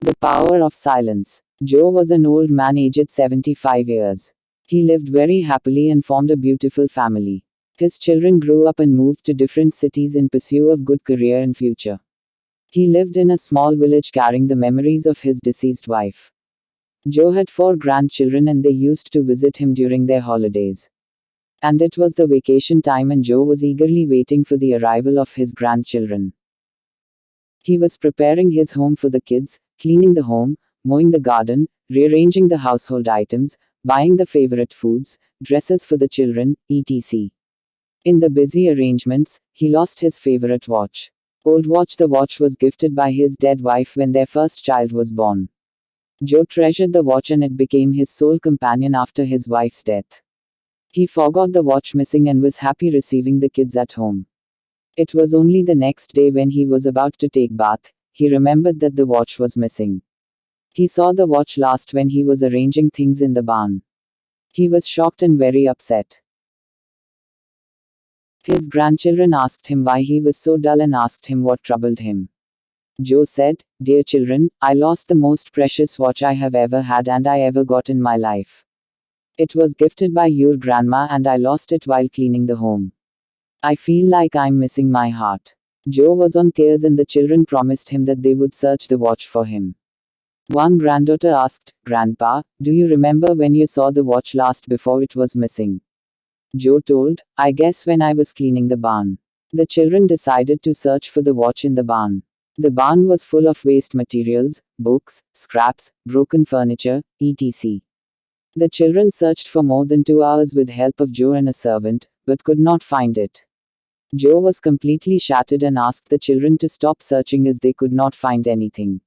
The power of silence. Joe was an old man aged 75 years. He lived very happily and formed a beautiful family. His children grew up and moved to different cities in pursuit of good career and future. He lived in a small village carrying the memories of his deceased wife. Joe had 4 grandchildren and they used to visit him during their holidays. And it was the vacation time and Joe was eagerly waiting for the arrival of his grandchildren. He was preparing his home for the kids, cleaning the home, mowing the garden, rearranging the household items, buying the favorite foods, dresses for the children, etc. In the busy arrangements, he lost his favorite watch. Old watch. The watch was gifted by his dead wife when their first child was born. Joe treasured the watch and it became his sole companion after his wife's death. He forgot the watch missing and was happy receiving the kids at home. It was only the next day when he was about to take bath, he remembered that the watch was missing. He saw the watch last when he was arranging things in the barn. He was shocked and very upset. His grandchildren asked him why he was so dull and asked him what troubled him. Joe said, "Dear children, I lost the most precious watch I have ever had and I ever got in my life. It was gifted by your grandma and I lost it while cleaning the home. I feel like I'm missing my heart." Joe was on tears and the children promised him that they would search the watch for him. One granddaughter asked, "Grandpa, do you remember when you saw the watch last before it was missing?" Joe told, "I guess when I was cleaning the barn." The children decided to search for the watch in the barn. The barn was full of waste materials, books, scraps, broken furniture, etc. The children searched for more than 2 hours with help of Joe and a servant, but could not find it. Joe was completely shattered and asked the children to stop searching as they could not find anything.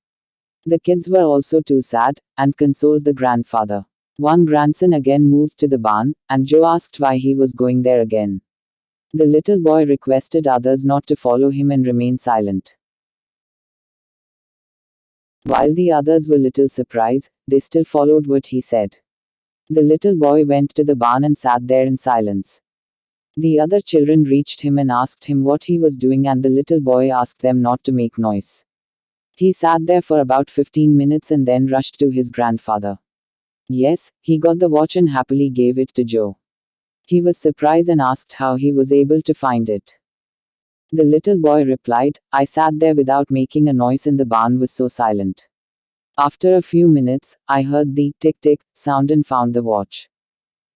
The kids were also too sad, and consoled the grandfather. One grandson again moved to the barn, and Joe asked why he was going there again. The little boy requested others not to follow him and remain silent. While the others were little surprised, they still followed what he said. The little boy went to the barn and sat there in silence. The other children reached him and asked him what he was doing, and the little boy asked them not to make noise. He sat there for about 15 minutes and then rushed to his grandfather. Yes, he got the watch and happily gave it to Joe. He was surprised and asked how he was able to find it. The little boy replied, "I sat there without making a noise and the barn was so silent. After a few minutes, I heard the tick-tick sound and found the watch."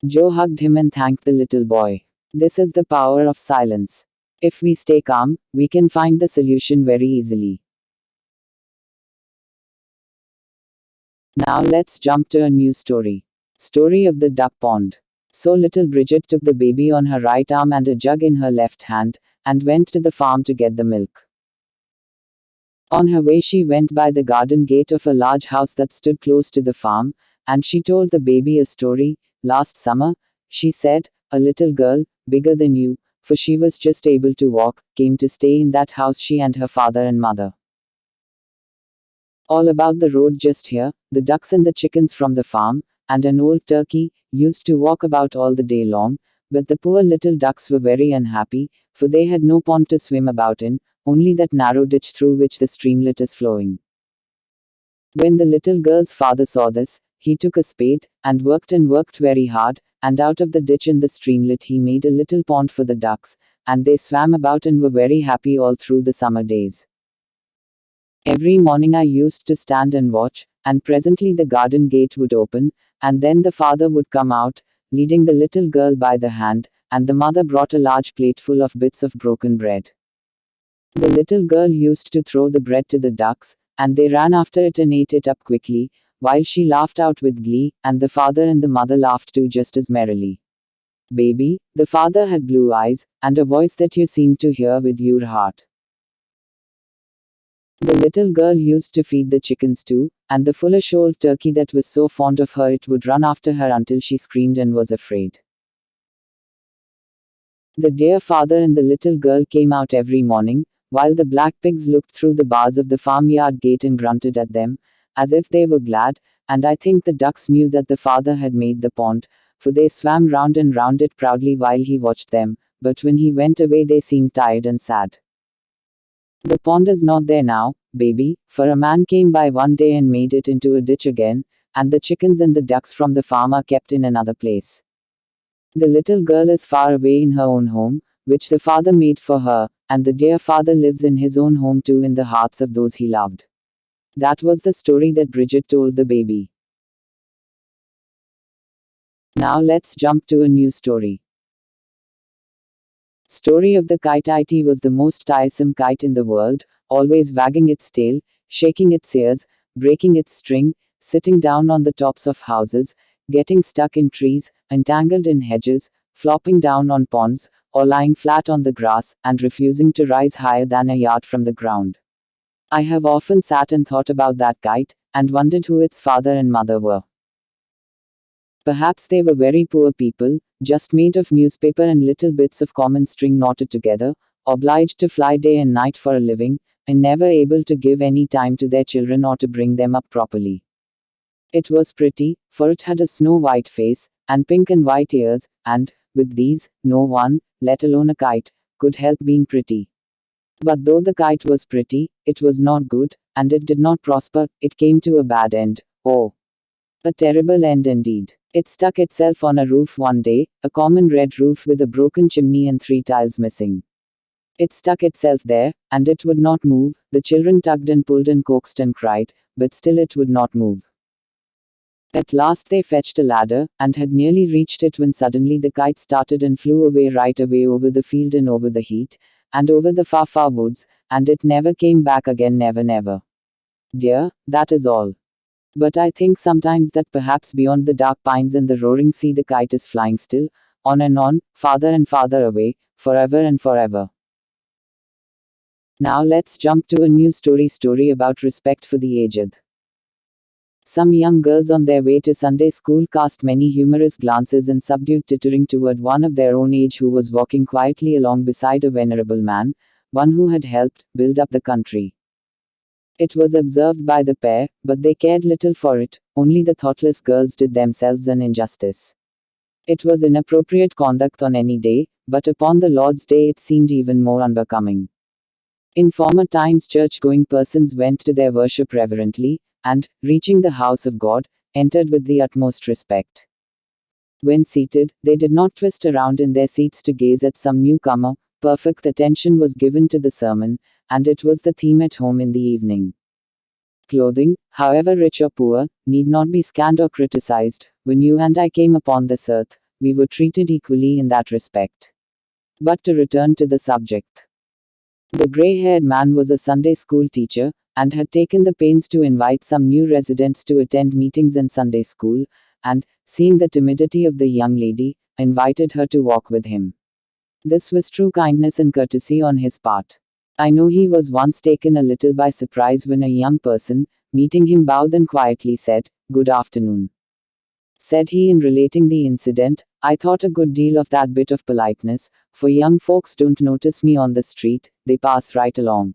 Joe hugged him and thanked the little boy. This is the power of silence. If we stay calm, we can find the solution very easily. Now let's jump to a new story. Story of the duck pond. So little Bridget took the baby on her right arm and a jug in her left hand, and went to the farm to get the milk. On her way she went by the garden gate of a large house that stood close to the farm, and she told the baby a story. Last summer, she said, a little girl, bigger than you, for she was just able to walk, came to stay in that house, she and her father and mother. All about the road just here, the ducks and the chickens from the farm, and an old turkey, used to walk about all the day long, but the poor little ducks were very unhappy, for they had no pond to swim about in, only that narrow ditch through which the streamlet is flowing. When the little girl's father saw this, he took a spade, and worked very hard, and out of the ditch in the streamlet he made a little pond for the ducks, and they swam about and were very happy all through the summer days. Every morning I used to stand and watch, and presently the garden gate would open, and then the father would come out, leading the little girl by the hand, and the mother brought a large plate full of bits of broken bread. The little girl used to throw the bread to the ducks, and they ran after it and ate it up quickly, while she laughed out with glee, and the father and the mother laughed too just as merrily. Baby, the father had blue eyes, and a voice that you seemed to hear with your heart. The little girl used to feed the chickens too, and the foolish old turkey that was so fond of her it would run after her until she screamed and was afraid. The dear father and the little girl came out every morning, while the black pigs looked through the bars of the farmyard gate and grunted at them, as if they were glad, and I think the ducks knew that the father had made the pond, for they swam round and round it proudly while he watched them, but when he went away they seemed tired and sad. The pond is not there now, baby, for a man came by one day and made it into a ditch again, and the chickens and the ducks from the farm are kept in another place. The little girl is far away in her own home, which the father made for her, and the dear father lives in his own home too in the hearts of those he loved. That was the story that Bridget told the baby. Now let's jump to a new story. Story of the kite. It was the most tiresome kite in the world, always wagging its tail, shaking its ears, breaking its string, sitting down on the tops of houses, getting stuck in trees, entangled in hedges, flopping down on ponds, or lying flat on the grass, and refusing to rise higher than a yard from the ground. I have often sat and thought about that kite, and wondered who its father and mother were. Perhaps they were very poor people, just made of newspaper and little bits of common string knotted together, obliged to fly day and night for a living, and never able to give any time to their children or to bring them up properly. It was pretty, for it had a snow-white face, and pink and white ears, and, with these, no one, let alone a kite, could help being pretty. But though the kite was pretty, it was not good, and it did not prosper. It came to a bad end. Oh, a terrible end indeed. It stuck itself on a roof one day, a common red roof with a broken chimney and 3 tiles missing. It stuck itself there, and it would not move. The children tugged and pulled and coaxed and cried, but still it would not move. At last they fetched a ladder, and had nearly reached it when suddenly the kite started and flew away, right away over the field and over the heath, and over the far, far woods, and it never came back again, never, never. Dear, that is all. But I think sometimes that perhaps beyond the dark pines and the roaring sea the kite is flying still, on and on, farther and farther away, forever and forever. Now let's jump to a new story about respect for the aged. Some young girls on their way to Sunday school cast many humorous glances and subdued tittering toward one of their own age who was walking quietly along beside a venerable man, one who had helped build up the country. It was observed by the pair, but they cared little for it. Only the thoughtless girls did themselves an injustice. It was inappropriate conduct on any day, but upon the Lord's Day it seemed even more unbecoming. In former times church-going persons went to their worship reverently, and, reaching the house of God, entered with the utmost respect. When seated, they did not twist around in their seats to gaze at some newcomer. Perfect attention was given to the sermon, and it was the theme at home in the evening. Clothing, however rich or poor, need not be scanned or criticized. When you and I came upon this earth, we were treated equally in that respect. But to return to the subject. The gray-haired man was a Sunday school teacher, and had taken the pains to invite some new residents to attend meetings in Sunday school, and, seeing the timidity of the young lady, invited her to walk with him. This was true kindness and courtesy on his part. I know he was once taken a little by surprise when a young person, meeting him, bowed and quietly said, "Good afternoon." Said he in relating the incident, "I thought a good deal of that bit of politeness, for young folks don't notice me on the street, they pass right along.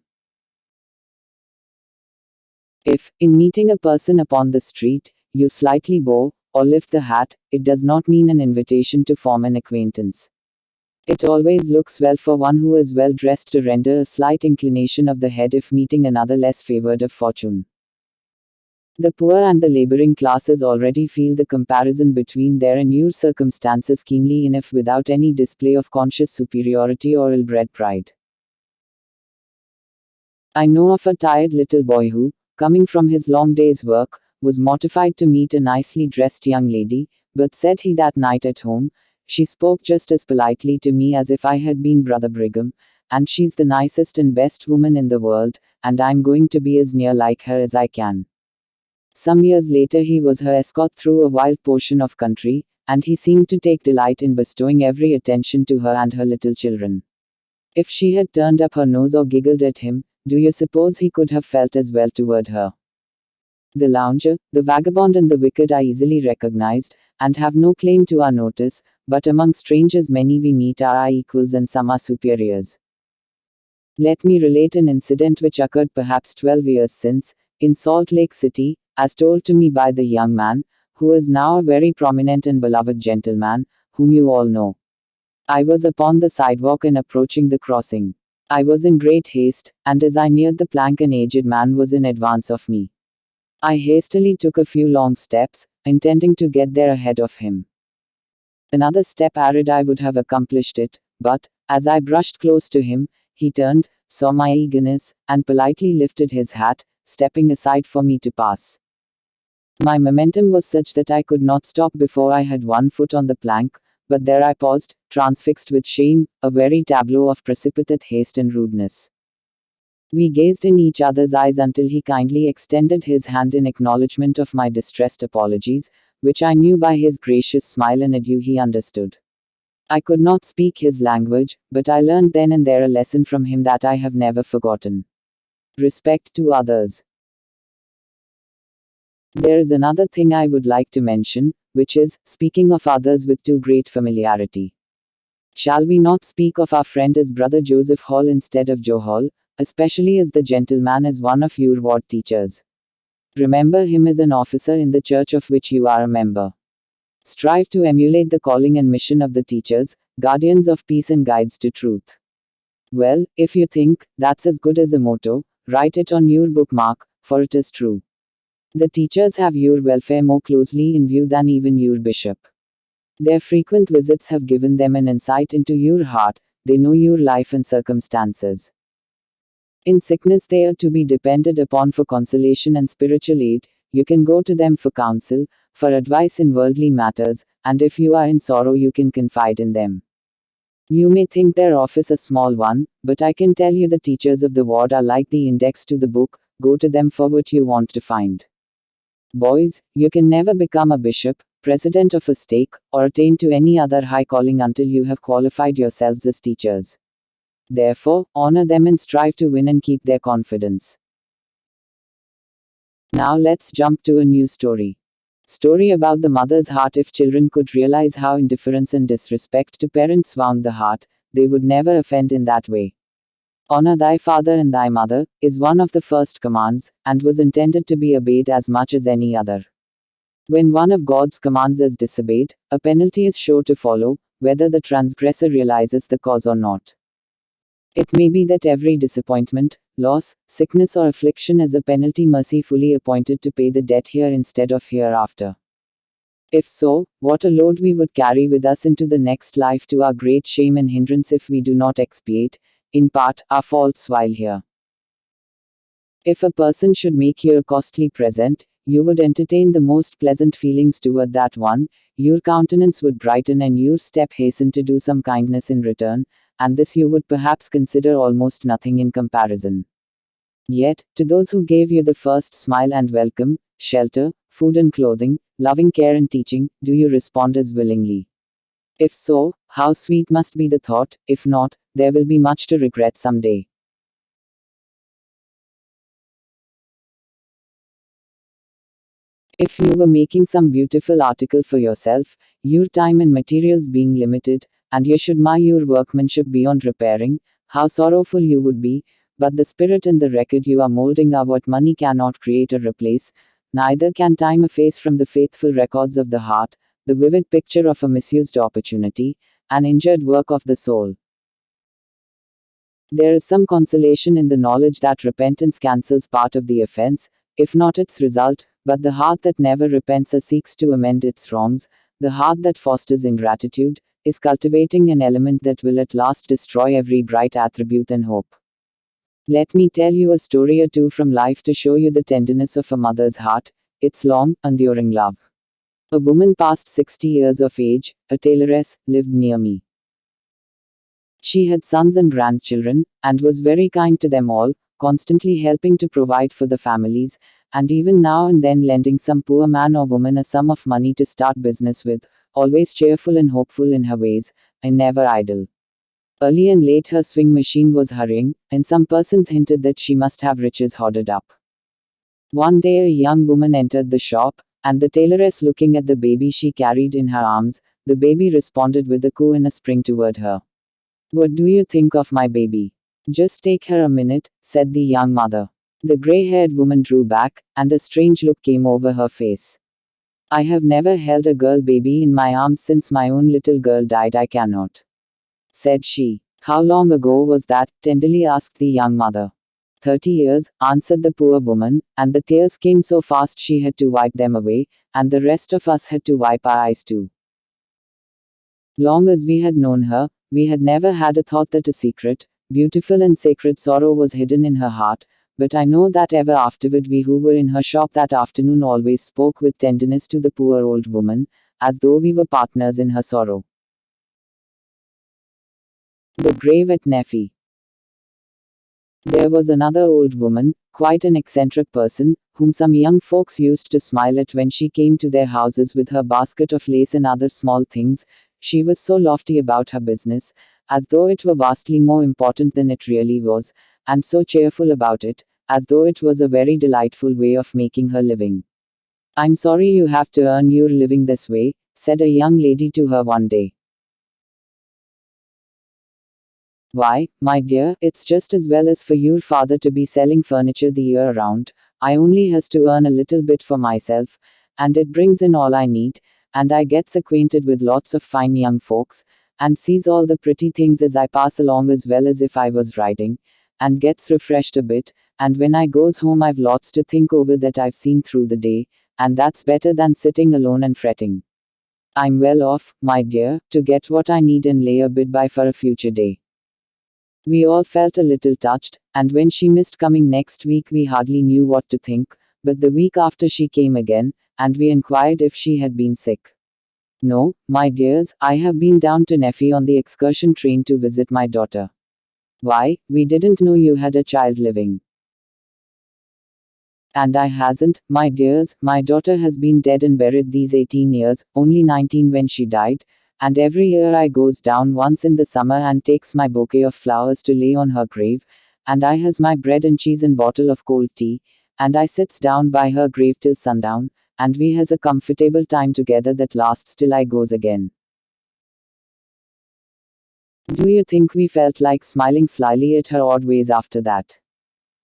If, in meeting a person upon the street, you slightly bow, or lift the hat, it does not mean an invitation to form an acquaintance. It always looks well for one who is well dressed to render a slight inclination of the head if meeting another less favored of fortune." The poor and the laboring classes already feel the comparison between their and your circumstances keenly enough without any display of conscious superiority or ill-bred pride. I know of a tired little boy who, coming from his long day's work, was mortified to meet a nicely dressed young lady, but said he that night at home, "She spoke just as politely to me as if I had been Brother Brigham, and she's the nicest and best woman in the world, and I'm going to be as near like her as I can." Some years later he was her escort through a wild portion of country, and he seemed to take delight in bestowing every attention to her and her little children. If she had turned up her nose or giggled at him, do you suppose he could have felt as well toward her? The lounger, the vagabond and the wicked are easily recognized, and have no claim to our notice, but among strangers many we meet are our equals and some are superiors. Let me relate an incident which occurred perhaps 12 years since, in Salt Lake City, as told to me by the young man, who is now a very prominent and beloved gentleman, whom you all know. I was upon the sidewalk and approaching the crossing. I was in great haste, and as I neared the plank, an aged man was in advance of me. I hastily took a few long steps, intending to get there ahead of him. Another step arid I would have accomplished it, but, as I brushed close to him, he turned, saw my eagerness, and politely lifted his hat, stepping aside for me to pass. My momentum was such that I could not stop before I had one foot on the plank, but there I paused, transfixed with shame, a very tableau of precipitate haste and rudeness. We gazed in each other's eyes until he kindly extended his hand in acknowledgement of my distressed apologies, which I knew by his gracious smile and adieu he understood. I could not speak his language, but I learned then and there a lesson from him that I have never forgotten. Respect to others. There is another thing I would like to mention, which is, speaking of others with too great familiarity. Shall we not speak of our friend as Brother Joseph Hall instead of Joe Hall, especially as the gentleman is one of your ward teachers? Remember him as an officer in the church of which you are a member. Strive to emulate the calling and mission of the teachers, guardians of peace and guides to truth. Well, if you think that's as good as a motto, write it on your bookmark, for it is true. The teachers have your welfare more closely in view than even your bishop. Their frequent visits have given them an insight into your heart, they know your life and circumstances. In sickness, they are to be depended upon for consolation and spiritual aid. You can go to them for counsel, for advice in worldly matters, and if you are in sorrow, you can confide in them. You may think their office a small one, but I can tell you the teachers of the ward are like the index to the book, go to them for what you want to find. Boys, you can never become a bishop, president of a stake, or attain to any other high calling until you have qualified yourselves as teachers. Therefore, honor them and strive to win and keep their confidence. Now let's jump to a new story. Story about the mother's heart. If children could realize how indifference and disrespect to parents wound the heart, they would never offend in that way. Honor thy father and thy mother, is one of the first commands, and was intended to be obeyed as much as any other. When one of God's commands is disobeyed, a penalty is sure to follow, whether the transgressor realizes the cause or not. It may be that every disappointment, loss, sickness, or affliction is a penalty mercifully appointed to pay the debt here instead of hereafter. If so, what a load we would carry with us into the next life, to our great shame and hindrance if we do not expiate, in part, our faults while here. If a person should make you a costly present, you would entertain the most pleasant feelings toward that one, your countenance would brighten and your step hasten to do some kindness in return, and this you would perhaps consider almost nothing in comparison. Yet, to those who gave you the first smile and welcome, shelter, food and clothing, loving care and teaching, do you respond as willingly? If so, how sweet must be the thought; if not, there will be much to regret some day. If you were making some beautiful article for yourself, your time and materials being limited, and you should mar your workmanship beyond repairing, how sorrowful you would be, but the spirit and the record you are molding are what money cannot create or replace, neither can time efface from the faithful records of the heart, the vivid picture of a misused opportunity, an injured work of the soul. There is some consolation in the knowledge that repentance cancels part of the offense, if not its result, but the heart that never repents or seeks to amend its wrongs, the heart that fosters ingratitude, is cultivating an element that will at last destroy every bright attribute and hope. Let me tell you a story or two from life to show you the tenderness of a mother's heart, its long, enduring love. A woman past 60 years of age, a tailoress, lived near me. She had sons and grandchildren, and was very kind to them all, constantly helping to provide for the families, and even now and then lending some poor man or woman a sum of money to start business with, always cheerful and hopeful in her ways, and never idle. Early and late her swing machine was hurrying, and some persons hinted that she must have riches hoarded up. One day a young woman entered the shop, and the tailoress looking at the baby she carried in her arms, the baby responded with a coo and a spring toward her. "What do you think of my baby? Just take her a minute," said the young mother. The gray-haired woman drew back, and a strange look came over her face. "I have never held a girl baby in my arms since my own little girl died. I cannot," said she. How long ago was that? Tenderly asked the young mother. 30 years, answered the poor woman, and the tears came so fast she had to wipe them away, and the rest of us had to wipe our eyes too. Long as we had known her, we had never had a thought that a secret, beautiful and sacred sorrow was hidden in her heart, but I know that ever afterward we who were in her shop that afternoon always spoke with tenderness to the poor old woman, as though we were partners in her sorrow. The grave at Nephi. There was another old woman, quite an eccentric person, whom some young folks used to smile at when she came to their houses with her basket of lace and other small things. She was so lofty about her business, as though it were vastly more important than it really was, and so cheerful about it, as though it was a very delightful way of making her living. "I'm sorry you have to earn your living this way," said a young lady to her one day. "Why, my dear, it's just as well as for your father to be selling furniture the year round. I only has to earn a little bit for myself, and it brings in all I need, and I gets acquainted with lots of fine young folks, and sees all the pretty things as I pass along as well as if I was riding, and gets refreshed a bit, and when I goes home I've lots to think over that I've seen through the day, and that's better than sitting alone and fretting. I'm well off, my dear, to get what I need and lay a bit by for a future day." We all felt a little touched, and when she missed coming next week we hardly knew what to think, but the week after she came again, and we inquired if she had been sick. "No, my dears, I have been down to Nephi on the excursion train to visit my daughter." "Why, we didn't know you had a child living." "And I hasn't, my dears, my daughter has been dead and buried these 18 years, only 19 when she died, and every year I goes down once in the summer and takes my bouquet of flowers to lay on her grave, and I has my bread and cheese and bottle of cold tea, and I sits down by her grave till sundown, and we has a comfortable time together that lasts till I goes again." Do you think we felt like smiling slyly at her odd ways after that?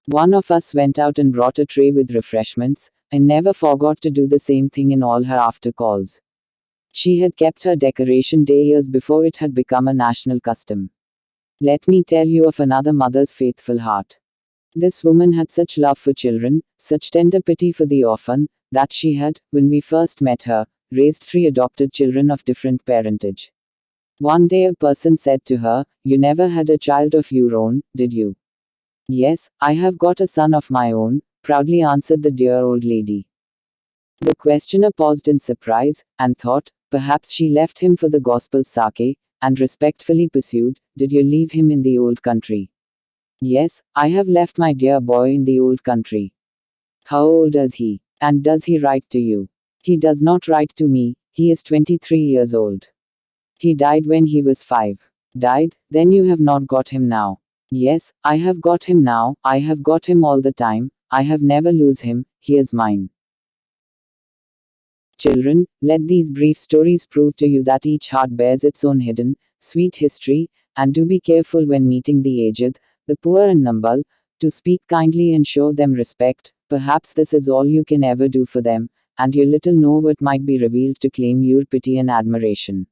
One of us went out and brought a tray with refreshments, and never forgot to do the same thing in all her after calls. She had kept her decoration day years before it had become a national custom. Let me tell you of another mother's faithful heart. This woman had such love for children, such tender pity for the orphan, that she had, when we first met her, raised 3 adopted children of different parentage. One day a person said to her, "You never had a child of your own, did you?" "Yes, I have got a son of my own," proudly answered the dear old lady. The questioner paused in surprise, and thought, perhaps she left him for the gospel's sake, and respectfully pursued, "Did you leave him in the old country?" "Yes, I have left my dear boy in the old country." "How old is he? And does he write to you?" "He does not write to me, he is 23 years old." "He died when he was 5. "Died? Then you have not got him now." "Yes, I have got him now, I have got him all the time, I have never lose him, he is mine." Children, let these brief stories prove to you that each heart bears its own hidden, sweet history, and do be careful when meeting the aged, the poor and humble, to speak kindly and show them respect. Perhaps this is all you can ever do for them, and you little know what might be revealed to claim your pity and admiration.